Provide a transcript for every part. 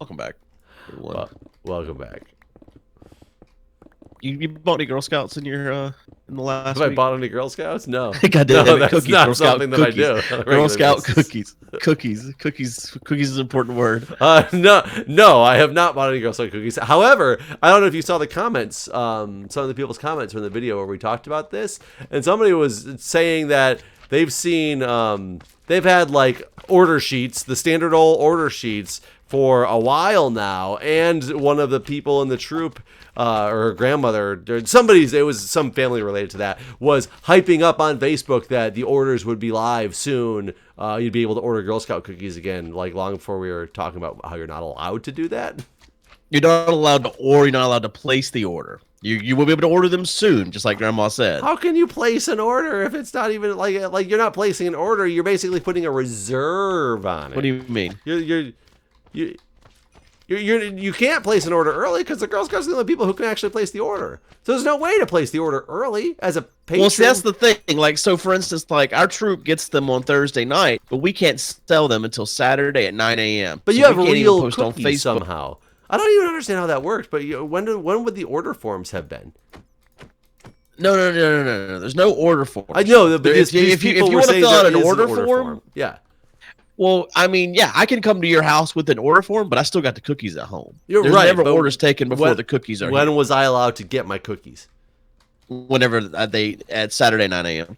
welcome back, everyone. Welcome back. You bought any Girl Scouts in your in the last Have week? I bought any Girl Scouts? No. God No, damn it, that's cookies, not Girl Scout something that cookies. I do. on a Girl regular Scout basis. cookies is an important word. No, I have not bought any Girl Scout cookies. However, I don't know if you saw the comments, some of the people's comments from the video where we talked about this, and somebody was saying that they've seen, they've had like order sheets, the standard old order sheets for a while now, and one of the people in the troop, or her grandmother, it was some family related to that, was hyping up on Facebook that the orders would be live soon. You'd be able to order Girl Scout cookies again, like long before we were talking about how you're not allowed to do that. You're not allowed to order. You're not allowed to place the order. You will be able to order them soon, just like Grandma said. How can you place an order if it's not even like you're not placing an order? You're basically putting a reserve on it. What do you mean? You can't place an order early because the Girl Scouts are the only people who can actually place the order. So there's no way to place the order early as a patron. Well, see, that's the thing. Like, so for instance, like our troop gets them on Thursday night, but we can't sell them until Saturday at 9 a.m. But so you have we can't real even post on cookies Facebook somehow. I don't even understand how that works. But when would the order forms have been? No. There's no order form. I know, but if you want to fill out an order form, yeah. Well, I mean, yeah, I can come to your house with an order form, but I still got the cookies at home. You're There's right. never orders taken before the cookies are When here. was I allowed to get my cookies? Whenever they at Saturday 9 a.m.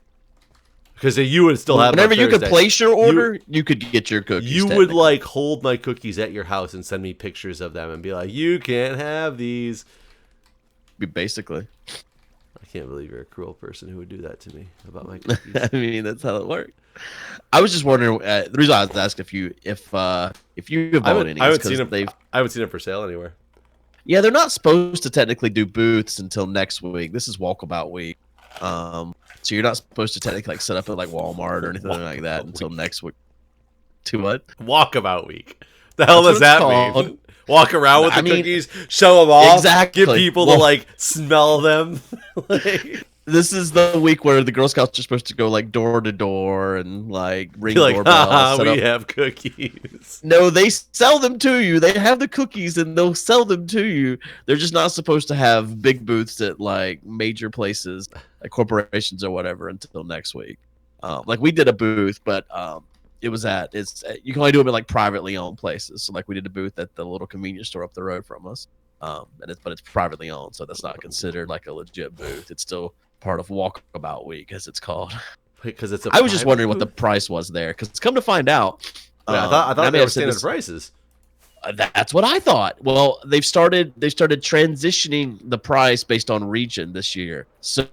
Because you would still have. Whenever them on you could Thursday. place your order, you could get your cookies. You would like hold my cookies at your house and send me pictures of them and be like, "You can't have these." Basically. I can't believe you're a cruel person who would do that to me about my cookies. I mean, that's how it works. I was just wondering. The reason I was asking if you have bought any. I haven't seen them. I haven't seen them for sale anywhere. Yeah, they're not supposed to technically do booths until next week. This is walkabout week. So you're not supposed to technically like set up at like Walmart or anything like that until next week. To what? Walkabout week. The hell does that mean? Walk around with the cookies, show them off, exactly. Get people to like smell them. This is the week where the Girl Scouts are supposed to go like door to door and like ring doorbells. We have cookies. No, they sell them to you. They have the cookies and they'll sell them to you. They're just not supposed to have big booths at like major places, like corporations or whatever, until next week. Like we did a booth, but you can only do them in like privately owned places. So like we did a booth at the little convenience store up the road from us, but it's privately owned, so that's not considered like a legit booth. It's still part of Walkabout Week, as it's called. Because I was just wondering what the price was there. Because come to find out, I thought they were standard prices. That's what I thought. Well, they started transitioning the price based on region this year. So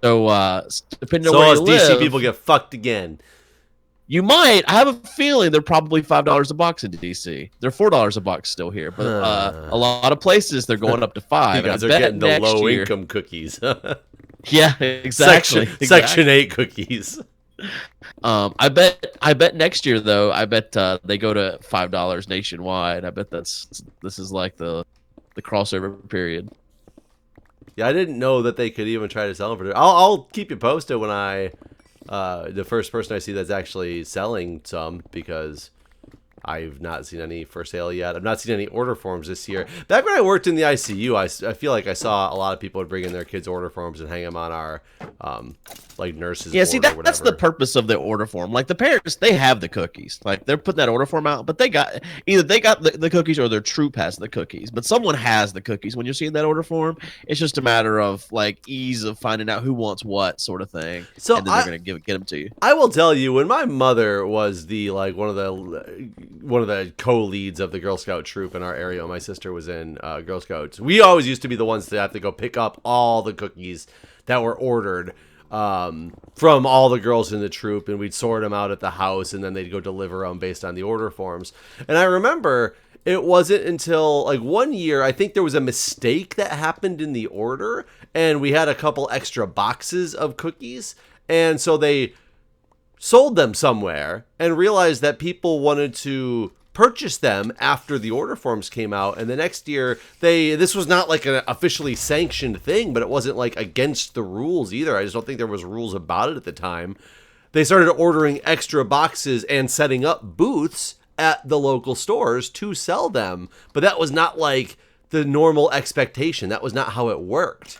depending on where you live, DC people get fucked again. You might. I have a feeling they're probably $5 a box in DC. They're $4 a box still here, but a lot of places they're going up to $5. You guys are getting the low income cookies. Yeah, exactly. Section 8 cookies. I bet next year though. I bet they go to $5 nationwide. I bet this is like the crossover period. Yeah, I didn't know that they could even try to sell them for. I'll keep you posted when the first person I see that's actually selling some, because I've not seen any for sale yet. I've not seen any order forms this year. Back when I worked in the ICU, I feel like I saw a lot of people would bring in their kids' order forms and hang them on our like nurses. Yeah, see, that's the purpose of the order form. Like the parents, they have the cookies. Like they're putting that order form out, but they got the cookies or their troop has the cookies. But someone has the cookies. When you're seeing that order form, it's just a matter of like ease of finding out who wants what sort of thing. So and then they're gonna get them to you. I will tell you, when my mother was the one of the co-leads of the Girl Scout troop in our area, my sister was in Girl Scouts. We always used to be the ones that have to go pick up all the cookies that were ordered from all the girls in the troop, and we'd sort them out at the house, and then they'd go deliver them based on the order forms. And I remember it wasn't until like one year, I think there was a mistake that happened in the order, and we had a couple extra boxes of cookies, and so they sold them somewhere and realized that people wanted to purchase them after the order forms came out. And the next year, this was not like an officially sanctioned thing, but it wasn't like against the rules either. I just don't think there was rules about it at the time. They started ordering extra boxes and setting up booths at the local stores to sell them. But that was not like the normal expectation. That was not how it worked.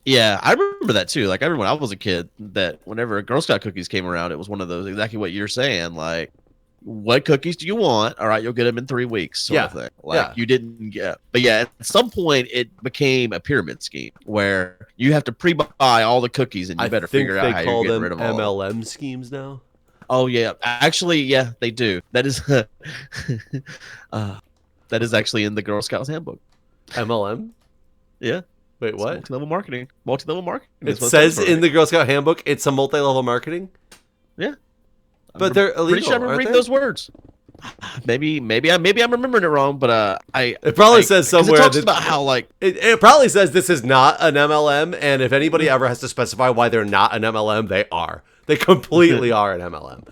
Yeah, I remember that too. Like I remember when I was a kid, that whenever Girl Scout cookies came around, it was one of those, exactly what you're saying. Like, what cookies do you want? All right, you'll get them in 3 weeks, sort of thing. Like you didn't get, but yeah, at some point it became a pyramid scheme where you have to pre-buy all the cookies and you better figure out how you're getting rid of all MLM schemes now. Oh yeah, actually, yeah, they do. That is, that is actually in the Girl Scouts handbook. MLM? Yeah. Wait, what? Multi-level marketing. Multi-level marketing. It says in the Girl Scout handbook it's a multi-level marketing. Yeah, but they're illegal. Pretty sure I read those words. Maybe I'm remembering it wrong, but it probably says somewhere it talks about how like it probably says this is not an MLM, and if anybody ever has to specify why they're not an MLM, they are. They completely are an MLM.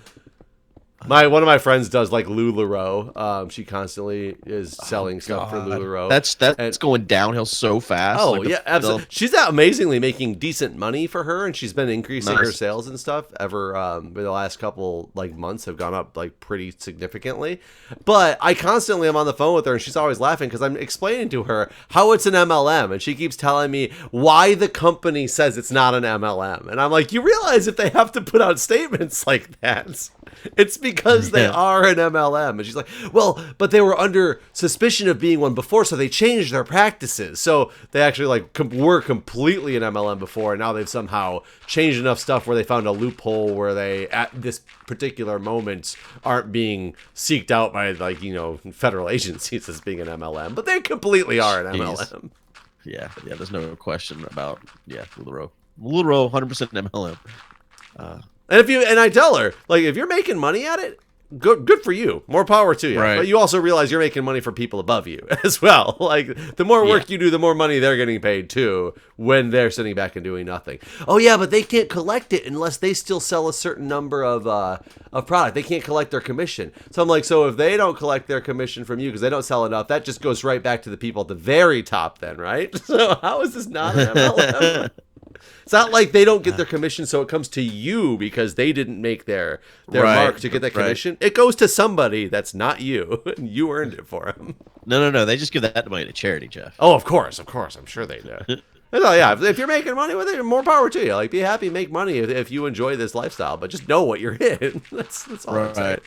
One of my friends does like LuLaRoe. She constantly is selling stuff for LuLaRoe. That's going downhill so fast. Oh like absolutely. She's amazingly making decent money for her, and she's been increasing her sales and stuff ever. The last couple like months have gone up like pretty significantly. But I constantly am on the phone with her, and she's always laughing because I'm explaining to her how it's an MLM, and she keeps telling me why the company says it's not an MLM, and I'm like, you realize if they have to put out statements like that, it's because they are an MLM. And she's like, well, but they were under suspicion of being one before, so they changed their practices. So they actually like were completely an MLM before, and now they've somehow changed enough stuff where they found a loophole where they, at this particular moment, aren't being seeked out by like, federal agencies as being an MLM. But they completely are an MLM. Yeah, there's no question about, LuLaRoe. LuLaRoe, 100% MLM. And I tell her, like, if you're making money at it, good for you. More power to you. Right. But you also realize you're making money for people above you as well. Like, the more work you do, the more money they're getting paid too when they're sitting back and doing nothing. Oh yeah, but they can't collect it unless they still sell a certain number of product. They can't collect their commission. So I'm like, so if they don't collect their commission from you because they don't sell enough, that just goes right back to the people at the very top then, right? So how is this not an MLM? It's not like they don't get their commission, so it comes to you because they didn't make their mark to get that commission. Right. It goes to somebody that's not you, and you earned it for them. No. They just give that money to charity, Jeff. Oh, of course. I'm sure they do. So, yeah, if you're making money with it, more power to you. Like, be happy, make money if you enjoy this lifestyle, but just know what you're in. That's all I'm saying.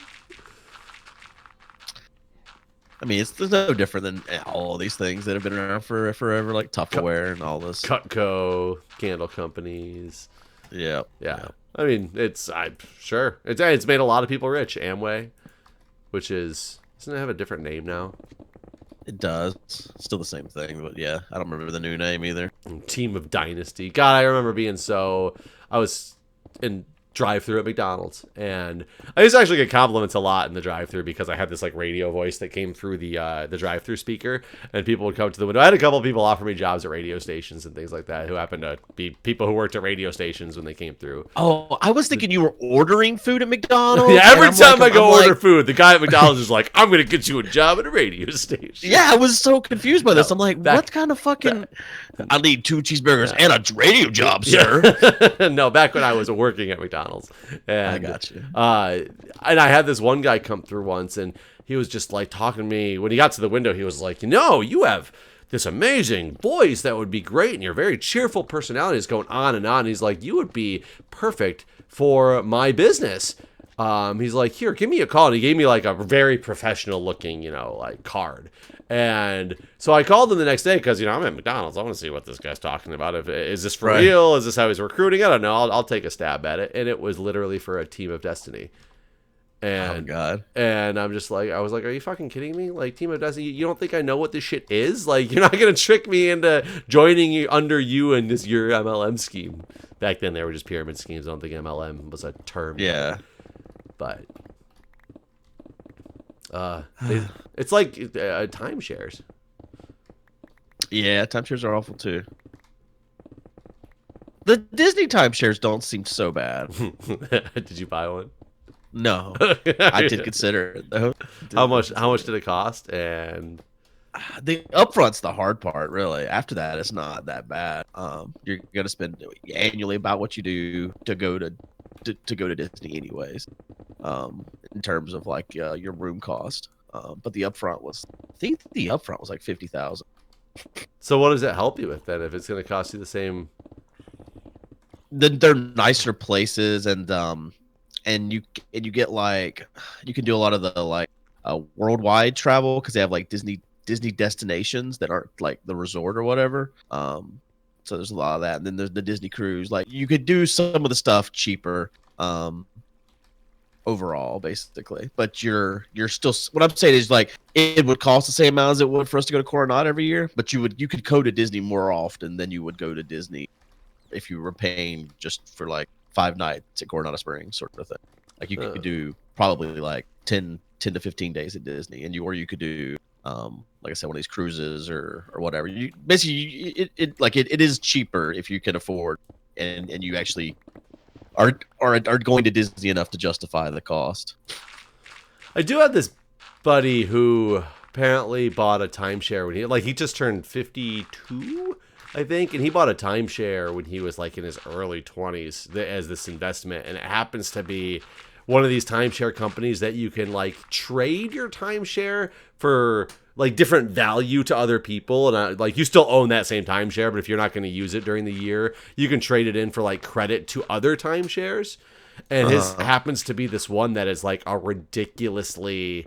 I mean, it's no different than all these things that have been around for forever, like Tupperware and all this. Cutco, candle companies. Yeah. I mean, it's made a lot of people rich. Amway, doesn't it have a different name now? It does. Still the same thing, but yeah, I don't remember the new name either. Team of Dynasty. God, I remember I was in drive-through at McDonald's, and I used to actually get compliments a lot in the drive-through because I had this like radio voice that came through the drive-through speaker, and people would come to the window. I had a couple of people offer me jobs at radio stations and things like that who happened to be people who worked at radio stations when they came through. Oh, I was thinking you were ordering food at McDonald's. Yeah, every time I go order food, the guy at McDonald's is like, "I'm gonna get you a job at a radio station." Yeah, I was so confused by this. I'm like, what kind of fucking? I need 2 cheeseburgers and a radio job, sir. No, back when I was working at McDonald's. And, I got you. And I had this one guy come through once, and he was just like talking to me. When he got to the window, he was like, you have this amazing voice that would be great, and your very cheerful personality is going on and on. And he's like, you would be perfect for my business. He's like, here, give me a call. And he gave me like a very professional looking, like card. And so I called him the next day because, I'm at McDonald's. I want to see what this guy's talking about. Is this for real? Is this how he's recruiting? I don't know. I'll take a stab at it. And it was literally for a Team of Destiny. And, oh, God. And I was like, are you fucking kidding me? Like, Team of Destiny, you don't think I know what this shit is? Like, you're not going to trick me into joining you under you in your MLM scheme. Back then, they were just pyramid schemes. I don't think MLM was a term. Yeah. But it's like timeshares. Yeah, timeshares are awful too. The Disney timeshares don't seem so bad. Did you buy one? No, I did consider it though. How much did it cost? And the upfront's the hard part, really. After that, it's not that bad. You're gonna spend annually about what you do to go to to go to Disney anyways. In terms of like your room cost. But the upfront was, I think the upfront was like 50,000. So what does it help you with then if it's going to cost you the same? Then they're nicer places, and you get like, you can do a lot of the like worldwide travel because they have like Disney destinations that aren't like the resort or whatever. So there's a lot of that, and then there's the Disney cruise. Like you could do some of the stuff cheaper. Overall, basically, but you're still, what I'm saying is like it would cost the same amount as it would for us to go to Coronado every year, but you could go to Disney more often than you would go to Disney if you were paying just for like 5 nights at Coronado Springs, sort of thing. Like you could do probably like 10 to 15 days at Disney, and you could do like I said, one of these cruises or whatever. You basically, it is cheaper if you can afford, and you actually are going to Disney enough to justify the cost. I do have this buddy who apparently bought a timeshare when he just turned 52, I think, and he bought a timeshare when he was like in his early 20s as this investment, and it happens to be one of these timeshare companies that you can like trade your timeshare for like different value to other people, and like you still own that same timeshare, but if you're not going to use it during the year, you can trade it in for like credit to other timeshares. And his happens to be this one that is like a ridiculously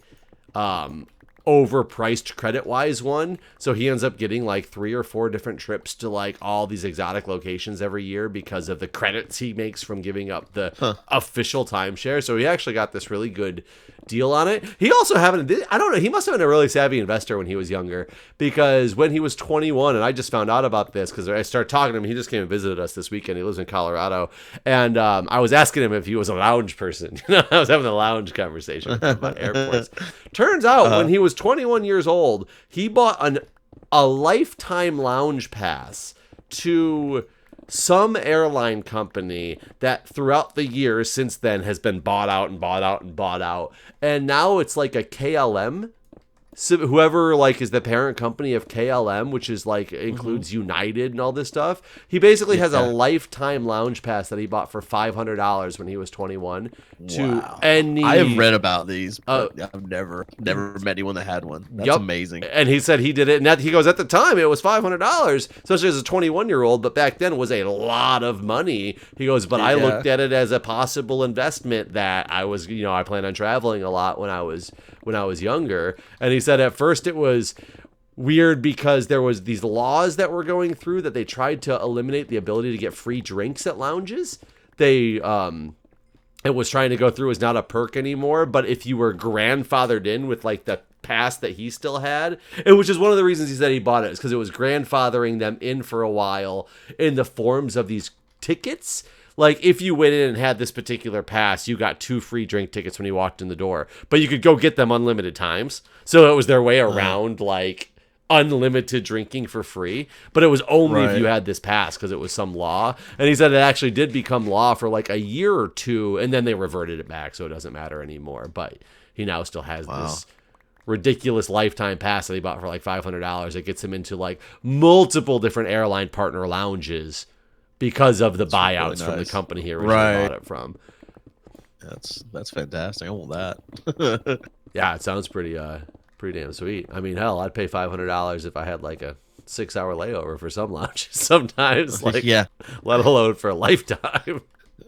overpriced credit-wise one. So he ends up getting like 3 or 4 different trips to like all these exotic locations every year because of the credits he makes from giving up the official timeshare. So he actually got this really good deal on it. He also I don't know, he must have been a really savvy investor when he was younger, because when he was 21, and I just found out about this because I started talking to him. He just came and visited us this weekend. He lives in Colorado, and I was asking him if he was a lounge person. I was having a lounge conversation with him about airports. Turns out when he was 21 years old, he bought a lifetime lounge pass to some airline company that throughout the years since then has been bought out and bought out and bought out. And now it's like a KLM. So whoever like is the parent company of KLM, which is like includes United and all this stuff. He basically has a lifetime lounge pass that he bought for $500 when he was 21. Wow. Any, I have read about these, but I've never met anyone that had one. That's amazing. And he said he did it, and he goes, at the time it was $500, especially as a 21-year-old, but back then was a lot of money. He goes, but I looked at it as a possible investment that I was, I plan on traveling a lot when I was younger. And he said at first it was weird because there was these laws that were going through that they tried to eliminate the ability to get free drinks at lounges. It was trying to go through as not a perk anymore, but if you were grandfathered in with like the pass that he still had, which is one of the reasons he said he bought it, is because it was grandfathering them in for a while in the forms of these tickets. Like if you went in and had this particular pass, you got 2 free drink tickets when you walked in the door, but you could go get them unlimited times. So it was their way around like unlimited drinking for free, but it was only if you had this pass because it was some law. And he said it actually did become law for like a year or 2, and then they reverted it back, so it doesn't matter anymore. But he now still has this ridiculous lifetime pass that he bought for like $500. It gets him into like multiple different airline partner lounges because of the buyouts from the company he originally bought it from. That's fantastic. I want that. Yeah, it sounds pretty damn sweet. I mean, hell, I'd pay $500 if I had like a 6-hour layover for some lounges sometimes, like, let alone for a lifetime.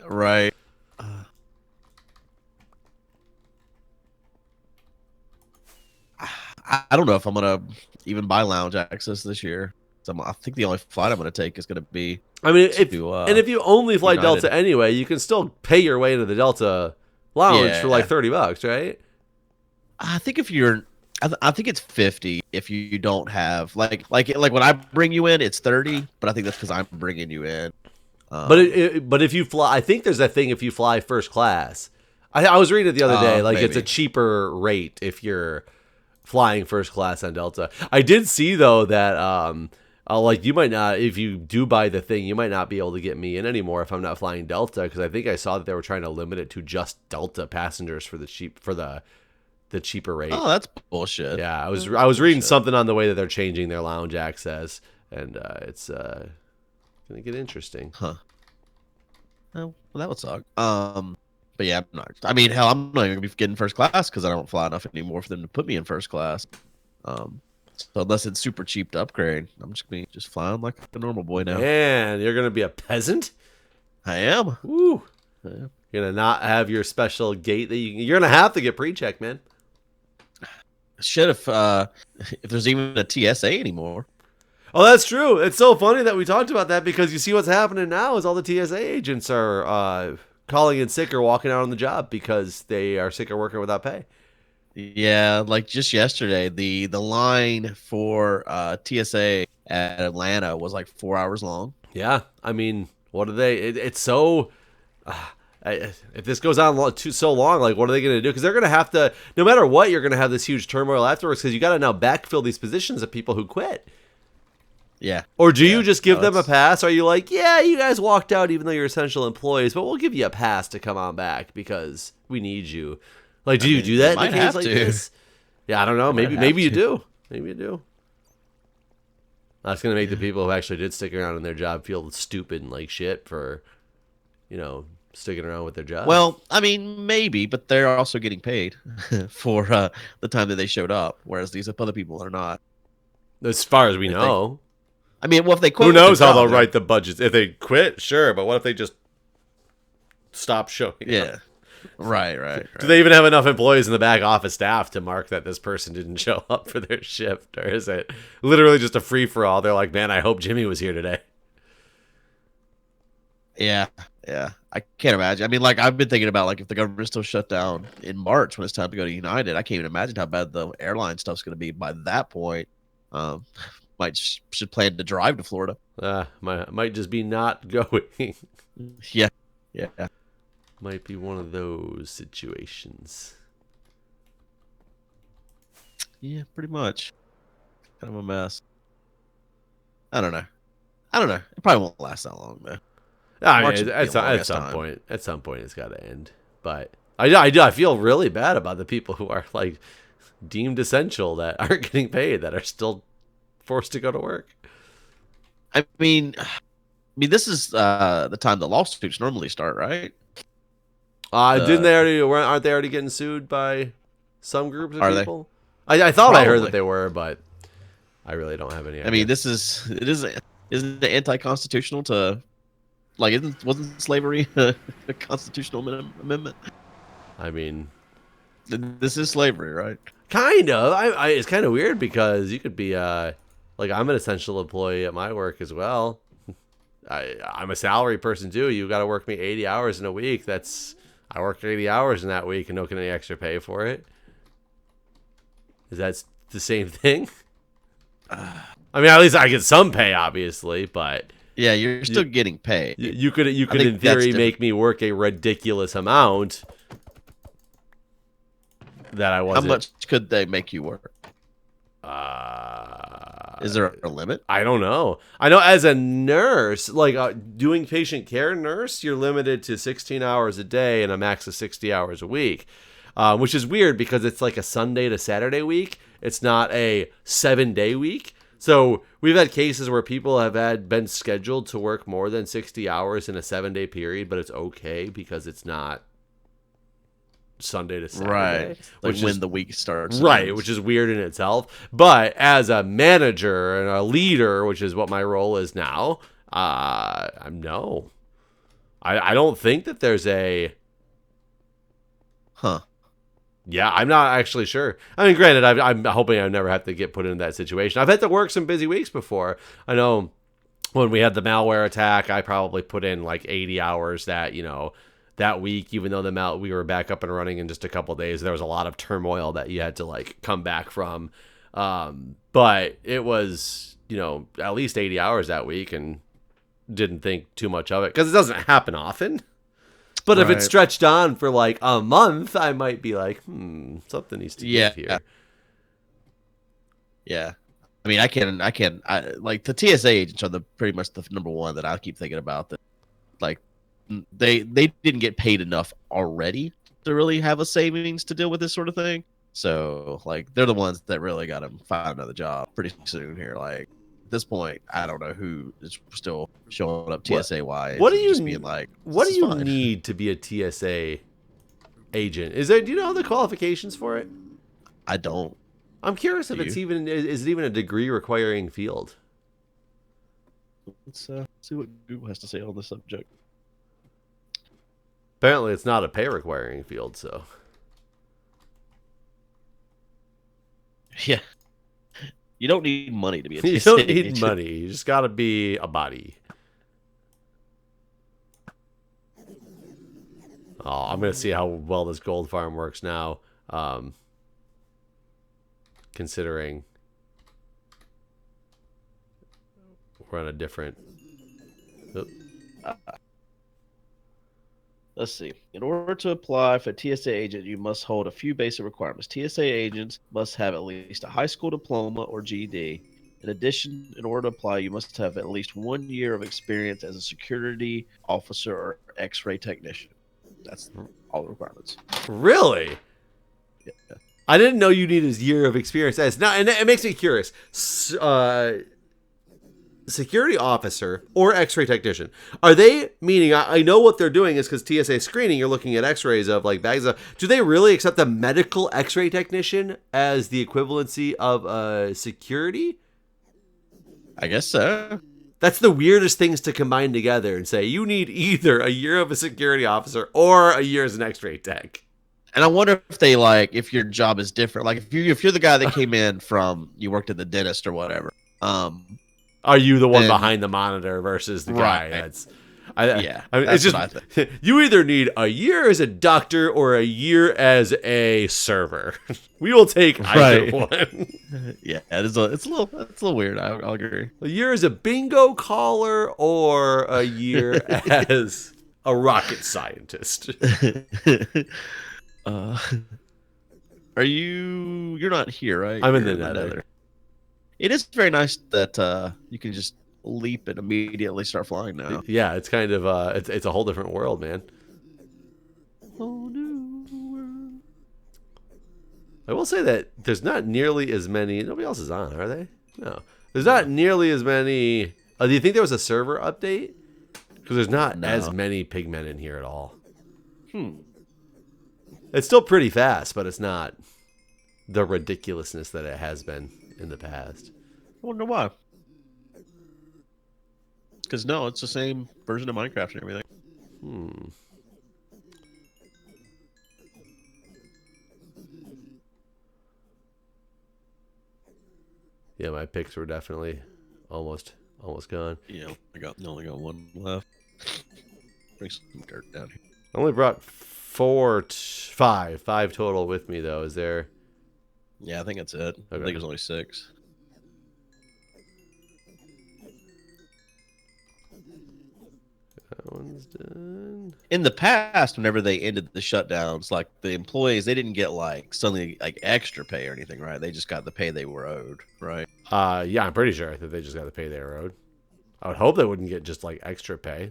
Right. I don't know if I'm gonna even buy lounge access this year. So I think the only flight I'm gonna take is gonna be. I mean, if you only fly United. Delta anyway, you can still pay your way into the Delta lounge for like $30, right? I think if you're. I think it's 50 if you don't have like when I bring you in, it's 30, but I think that's because I'm bringing you in. But if you fly, I think there's a thing if you fly first class. I was reading it the other day, like maybe. It's a cheaper rate if you're flying first class on Delta. I did see though that like you might not, if you do buy the thing, you might not be able to get me in anymore if I'm not flying Delta, because I think I saw that they were trying to limit it to just Delta passengers for the cheaper rate. Oh, that's bullshit. Yeah, I was reading something on the way that they're changing their lounge access, and it's gonna get interesting. Huh. Oh, well, that would suck. But yeah, I'm not. I mean, hell, I'm not even gonna be getting first class because I don't fly enough anymore for them to put me in first class. Um, so unless it's super cheap to upgrade, I'm just gonna be just flying like a normal boy now. Man, you're gonna be a peasant. I am. Woo. Yeah. You're gonna not have your special gate that you're gonna have to get pre-check, man. Shit, if there's even a TSA anymore. Oh, that's true. It's so funny that we talked about that because you see what's happening now is all the TSA agents are calling in sick or walking out on the job because they are sick of working without pay. Yeah, like just yesterday, the line for TSA at Atlanta was like 4 hours long. Yeah, I mean, what are they? It's so. If this goes on so long, like, what are they going to do? Because they're going to have to, no matter what, you're going to have this huge turmoil afterwards because you got to now backfill these positions of people who quit. Yeah. Or do Yeah. you just give No, them a it's- pass? Are you like, yeah, you guys walked out even though you're essential employees, but we'll give you a pass to come on back because we need you? Like, do you do that in a might case have like to. this? Yeah, I don't know. They might Maybe you have do. Maybe you do. That's gonna make the people who actually did stick around in their job feel stupid and like shit for, sticking around with their job. Well, I mean, maybe, but they're also getting paid for the time that they showed up, whereas these other people are not. As far as we If know, I mean, well, if they quit, who with their knows how job, they'll they're- write the budgets? If they quit, sure, but what if they just stop showing Yeah. up? Right. Do they even have enough employees in the back office staff to mark that this person didn't show up for their shift? Or is it literally just a free-for-all? They're like, man, I hope Jimmy was here today. Yeah. I can't imagine. I mean, like I've been thinking about like if the government still shut down in March when it's time to go to United, I can't even imagine how bad the airline stuff's going to be by that point. Um, should plan to drive to Florida. Might just be not going. Yeah. Might be one of those situations. Yeah, pretty much. Kind of a mess. I don't know. It probably won't last that long, man. I March mean, would be a long at ass some time. point, it's got to end. But I feel really bad about the people who are like deemed essential that aren't getting paid, that are still forced to go to work. I mean, this is the time the lawsuits normally start, right? Didn't they already? Aren't they already getting sued by some groups of Are they? people? I thought I heard Probably. that they were, but I really don't have any idea. I mean, isn't it anti-constitutional to like wasn't slavery a constitutional amendment? I mean, This is slavery, right? kind of. It's kind of weird because you could be like, I'm an essential employee at my work as well. I'm a salary person too. You got to work me 80 hours in a week. I work 80 hours in that week and don't get any extra pay for it. Is that the same thing? I mean, at least I get some pay, obviously, but Yeah, you're still getting paid. you could think in that's theory different. make me work a ridiculous amount that I How wasn't. much could they make you work? Is there a limit? I don't know. I know as a nurse, like doing patient care nurse, you're limited to 16 hours a day and a max of 60 hours a week, which is weird because it's like a Sunday to Saturday week. It's not a 7-day week. So we've had cases where people have been scheduled to work more than 60 hours in a 7-day period, but it's okay because it's not Sunday to Saturday. Right. Like which when is the week starts. right, which is weird in itself. But as a manager and a leader, which is what my role is now, no, I don't think that there's a. Huh. Yeah, I'm not actually sure. I mean, granted, I'm hoping I never have to get put in that situation. I've had to work some busy weeks before. I know when we had the malware attack, I probably put in like 80 hours that week, even though we were back up and running in just a couple of days. There was a lot of turmoil that you had to like come back from. But it was, at least 80 hours that week and didn't think too much of it because it doesn't happen often. But if it's Right. stretched on for like a month, I might be like, something needs to give here. Yeah. I mean, I like the TSA agents are pretty much the number one that I keep thinking about. That like they didn't get paid enough already to really have a savings to deal with this sort of thing. So like they're the ones that really got to find another job pretty soon here. Like this point, I don't know who is still showing up TSA wise. What do you just being like? What do you fine. need to be a TSA agent? Is there? Do you know the qualifications for it? I don't. I'm curious if it's even is it even a degree requiring field? Let's see what Google has to say on the subject. Apparently, it's not a pay requiring field. So Yeah, you don't need money to be a TSA you don't need agent. money. You just got to be a body. Oh, I'm gonna see how well this gold farm works now. Considering we're on a different. Let's see. In order to apply for TSA agent, you must hold a few basic requirements. TSA agents must have at least a high school diploma or GED. In addition, in order to apply, you must have at least 1 year of experience as a security officer or X-ray technician. That's all the requirements. Really? Yeah. I didn't know you needed a year of experience. As now, and it makes me curious. Security officer or X-ray technician, are they meaning? I know what they're doing is because TSA screening, you're looking at X-rays of like bags of. Do they really accept a medical X-ray technician as the equivalency of a security? I guess so. That's the weirdest things to combine together and say you need either a year of a security officer or a year as an X-ray tech. And I wonder if they if your job is different. Like if you're the guy that came in from you worked at the dentist or whatever. Are you the one behind the monitor versus the guy? Right. It's just you either need a year as a doctor or a year as a server. We will take either one. Yeah, it's a little weird. I'll agree. A year as a bingo caller or a year as a rocket scientist. You're not here, right? I'm in the nether. It is very nice that you can just leap and immediately start flying now. Yeah, it's kind of it's a whole different world, man. Oh no. I will say that there's not nearly as many. Nobody else is on, are they? No. There's not nearly as many. Do you think there was a server update? Because there's not as many pigmen in here at all. It's still pretty fast, but it's not the ridiculousness that it has been in the past. I wonder why. Because no, it's the same version of Minecraft and everything. Yeah, my picks were definitely almost gone. Yeah, only got one left. Bring some dirt down here. I only brought five total with me though. Is there? Yeah, I think that's it. I think it was only 6. That one's done. In the past, whenever they ended the shutdowns, like the employees, they didn't get suddenly extra pay or anything, right? They just got the pay they were owed, right? Yeah, I'm pretty sure that they just got the pay they were owed. I would hope they wouldn't get just extra pay.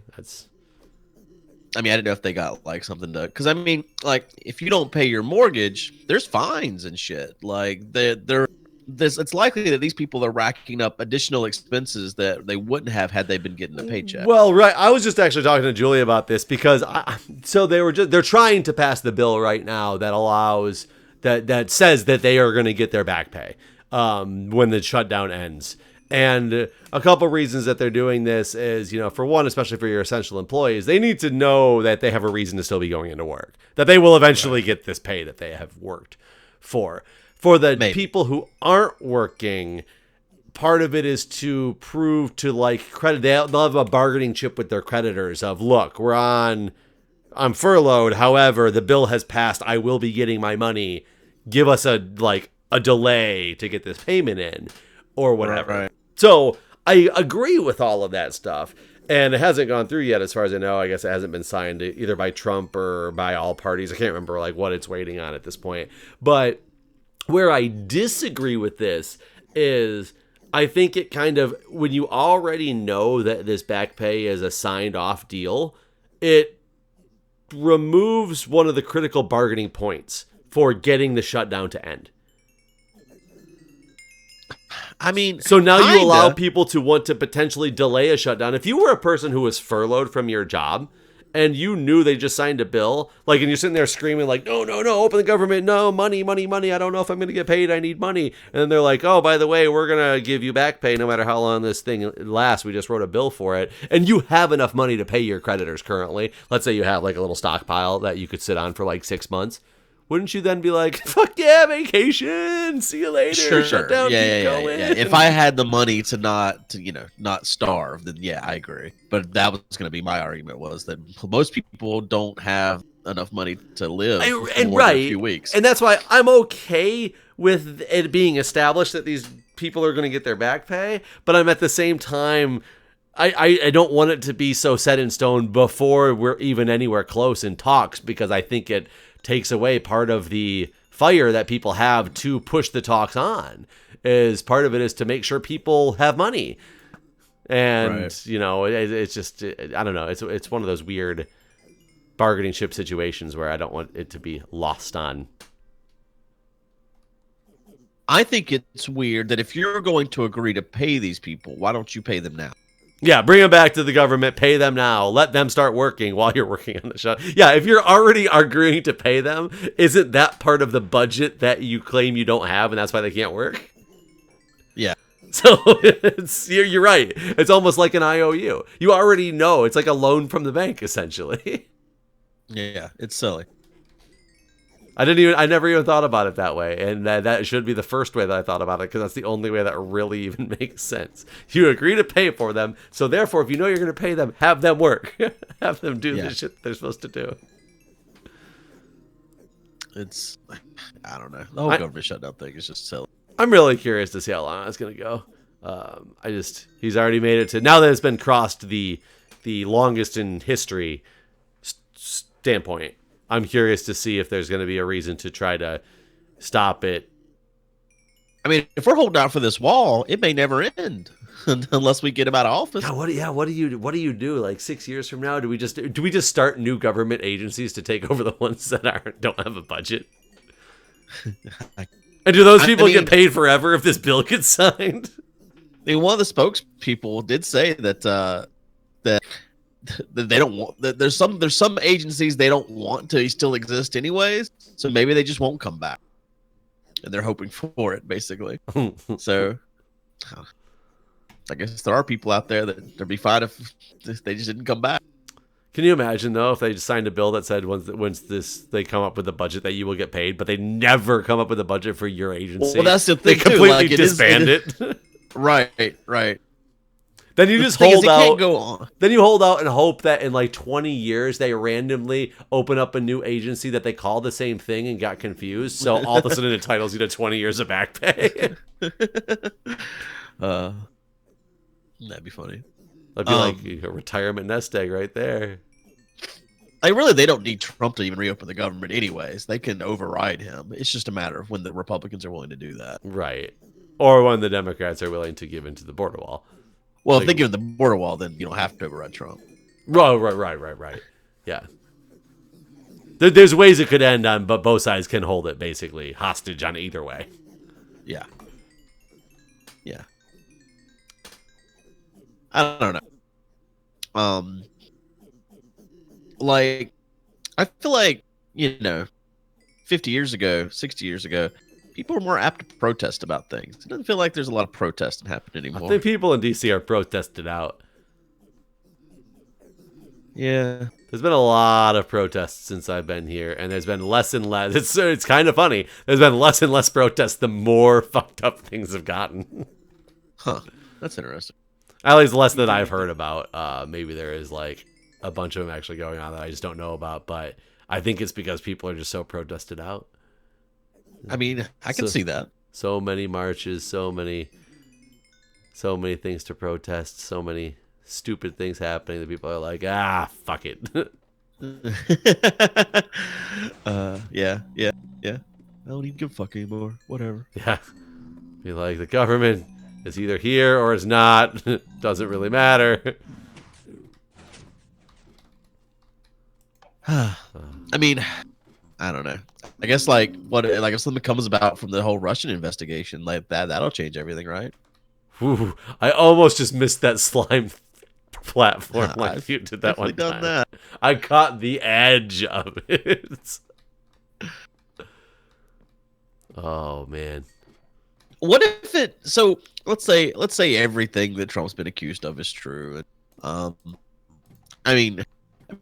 I didn't know if they got something to, because if you don't pay your mortgage, there's fines and shit. It's likely that these people are racking up additional expenses that they wouldn't have had they been getting a paycheck. Well, right. I was just actually talking to Julie about this because they're trying to pass the bill right now that allows that says that they are going to get their back pay when the shutdown ends. And a couple reasons that they're doing this is, for one, especially for your essential employees, they need to know that they have a reason to still be going into work, that they will eventually get this pay that they have worked for. For the people who aren't working, part of it is to prove to credit. They'll have a bargaining chip with their creditors of, look, I'm furloughed. However, the bill has passed. I will be getting my money. Give us a delay to get this payment in or whatever. Right. So I agree with all of that stuff. And it hasn't gone through yet, as far as I know. I guess it hasn't been signed either by Trump or by all parties. I can't remember what it's waiting on at this point. But where I disagree with this is I think it kind of, when you already know that this back pay is a signed off deal, it removes one of the critical bargaining points for getting the shutdown to end. I mean, So now you allow kinda. people to want to potentially delay a shutdown. If you were a person who was furloughed from your job and you knew they just signed a bill, like, and you're sitting there screaming like, no, no, no, open the government, no, money, money, money, I don't know if I'm going to get paid, I need money. And then they're like, oh, by the way, we're going to give you back pay no matter how long this thing lasts. We just wrote a bill for it. And you have enough money to pay your creditors currently. Let's say you have like a little stockpile that you could sit on for like 6 months. Wouldn't you then be like, fuck yeah, vacation, see you later, Sure. shut down, Yeah, keep going. yeah. If I had the money to not starve, then yeah, I agree. But that was going to be my argument, was that most people don't have enough money to live for more than a few weeks. And that's why I'm okay with it being established that these people are going to get their back pay, but I'm at the same time, I don't want it to be so set in stone before we're even anywhere close in talks, because I think it takes away part of the fire that people have to push the talks on. Is part of it is to make sure people have money. And, right. you know, it's just, I don't know. It's one of those weird bargaining chip situations where I don't want it to be lost on. I think it's weird that if you're going to agree to pay these people, why don't you pay them now? Yeah, bring them back to the government, pay them now, let them start working while you're working on the show. Yeah, if you're already agreeing to pay them, isn't that part of the budget that you claim you don't have and that's why they can't work? Yeah. So you're right. It's almost like an IOU. You already know. It's like a loan from the bank, essentially. Yeah, it's silly. I never even thought about it that way, and that should be the first way that I thought about it, because that's the only way that really even makes sense. You agree to pay for them, so therefore, if you know you're going to pay them, have them work, have them do the shit they're supposed to do. It's, I don't know. The whole government shutdown thing is just silly. I'm really curious to see how long it's going to go. He's already made it to, now that it's been crossed the longest in history standpoint. I'm curious to see if there's going to be a reason to try to stop it. I mean, if we're holding out for this wall, it may never end unless we get him out of office. God, what do you do? Like 6 years from now, do we just start new government agencies to take over the ones that don't have a budget? And do those people get paid forever if this bill gets signed? I mean, one of the spokespeople did say that they don't want that. There's some agencies they don't want to still exist anyways, so maybe they just won't come back, and they're hoping for it basically. So I guess there are people out there that they'd be fine if they just didn't come back. Can you imagine though if they just signed a bill that said once they come up with a budget that you will get paid, but they never come up with a budget for your agency? Well, that's the thing. They completely like, disband it. Right. Then you just hold out. Can't go on. Then you hold out and hope that in like 20 years they randomly open up a new agency that they call the same thing and got confused. So all of a sudden it entitles you to 20 years of back pay. That'd be funny. That'd be like a retirement nest egg right there. Like really, they don't need Trump to even reopen the government anyways. They can override him. It's just a matter of when the Republicans are willing to do that. Right. Or when the Democrats are willing to give into the border wall. Well, if they give the border wall, then you don't have to override Trump. Right. Yeah. There's ways it could end on, but both sides can hold it basically hostage on either way. Yeah. I don't know. Like, I feel like, 50 years ago, 60 years ago, people are more apt to protest about things. It doesn't feel like there's a lot of protesting happening anymore. I think people in DC are protested out. Yeah. There's been a lot of protests since I've been here, and there's been less and less. It's kind of funny. There's been less and less protests the more fucked up things have gotten. Huh. That's interesting. At least less that I've heard about. Maybe there is like a bunch of them actually going on that I just don't know about, but I think it's because people are just so protested out. I mean, I can see that. So many marches, so many things to protest, so many stupid things happening that people are like, fuck it. Yeah. I don't even give a fuck anymore. Whatever. Yeah. Be like, the government is either here or is not. Doesn't really matter. I mean, I don't know. I guess if something comes about from the whole Russian investigation, like that'll change everything, right? Whew, I almost just missed that slime platform like I've you did that one definitely time. done that. I caught the edge of it. Oh man. What if it? So let's say everything that Trump's been accused of is true. Um, I mean,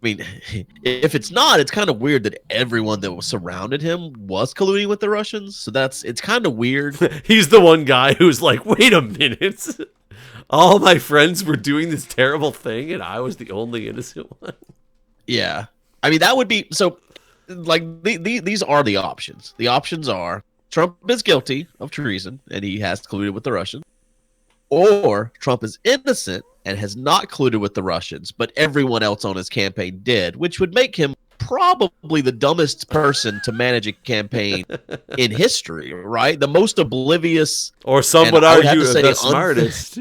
if it's not, it's kind of weird that everyone that was surrounded him was colluding with the Russians. So it's kind of weird. He's the one guy who's like, wait a minute. All my friends were doing this terrible thing, and I was the only innocent one. Yeah, I mean that would be so. Like these are the options. The options are Trump is guilty of treason and he has colluded with the Russians, or Trump is innocent and has not colluded with the Russians, but everyone else on his campaign did, which would make him probably the dumbest person to manage a campaign in history, right? The most oblivious, or some and would I would have argue to say the smartest.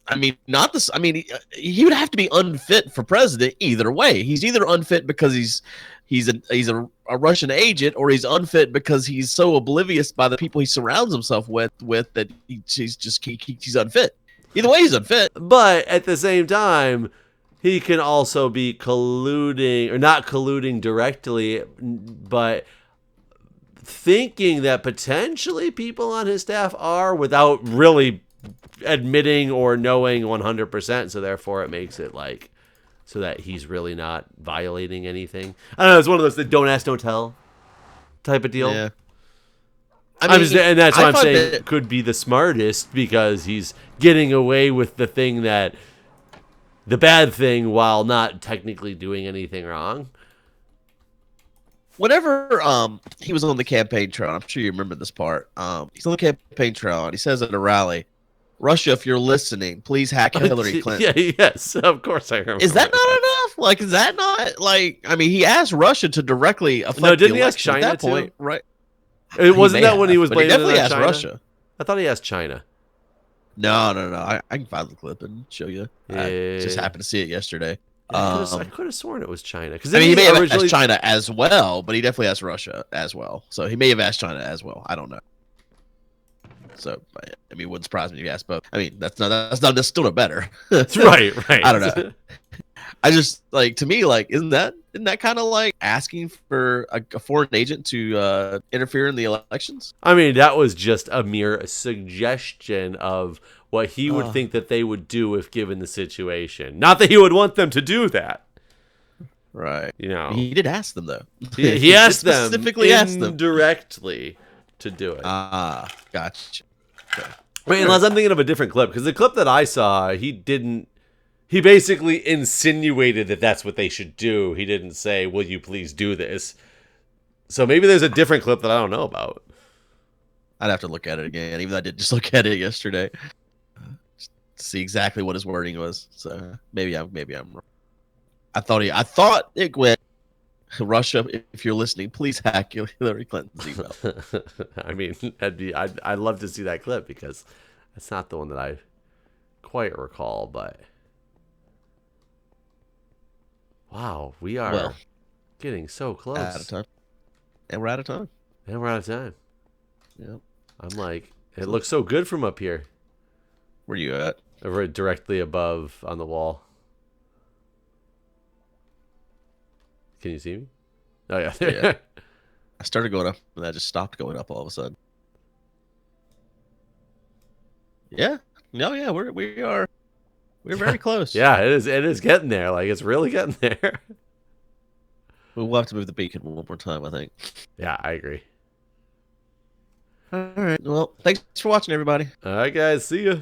I mean, not this. I mean, he would have to be unfit for president either way. He's either unfit because he's a Russian agent, or he's unfit because he's so oblivious by the people he surrounds himself with that he's unfit. Either way, he's unfit. But at the same time, he can also be colluding, or not colluding directly, but thinking that potentially people on his staff are, without really admitting or knowing 100%. So therefore it makes it like so that he's really not violating anything. I don't know. It's one of those that don't ask, don't tell type of deal. Yeah. And that's why I'm saying that could be the smartest, because he's getting away with the bad thing while not technically doing anything wrong. whenever he was on the campaign trail, I'm sure you remember this part. He's on the campaign trail and he says at a rally, "Russia, if you're listening, please hack Hillary Clinton." Yeah, yes, of course I remember. Is that not enough? Like, is that not like? I mean, he asked Russia to directly affect No, didn't the he ask election China at that point, too? right? It wasn't may that when he have, was but he blaming it definitely on asked China? Russia. I thought he asked China. No. I can find the clip and show you. I just happened to see it yesterday. I could have sworn it was China. Because I mean, he may have asked China as well, but he definitely asked Russia as well. So he may have asked China as well. I don't know. So I mean, it wouldn't surprise me if he asked both. I mean, that's still not better. right. I don't know. I just like, to me, like, isn't that kind of like asking for a foreign agent to interfere in the elections? I mean, that was just a mere suggestion of what he would think that they would do if given the situation. Not that he would want them to do that. Right. You know, he did ask them though. He asked them specifically asked them indirectly to do it. Gotcha. Okay. Wait, unless I'm thinking of a different clip, because the clip that I saw, he basically insinuated that that's what they should do. He didn't say, "Will you please do this?" So maybe there's a different clip that I don't know about. I'd have to look at it again, even though I did just look at it yesterday. Just to see exactly what his wording was. So maybe I'm wrong. I thought it went, "Russia, if you're listening, please hack Hillary Clinton's email." I mean, I'd love to see that clip, because that's not the one that I quite recall, but wow, we are getting so close. Out of time. And we're out of time. And we're out of time. Yep. I'm like, it looks so good from up here. Where you at? Over directly above on the wall. Can you see me? Oh yeah. Yeah. I started going up and I just stopped going up all of a sudden. Yeah. No, yeah, we're very close. Yeah, it is getting there. Like, it's really getting there. We'll have to move the beacon one more time, I think. Yeah, I agree. All right. Well, thanks for watching, everybody. All right, guys. See ya.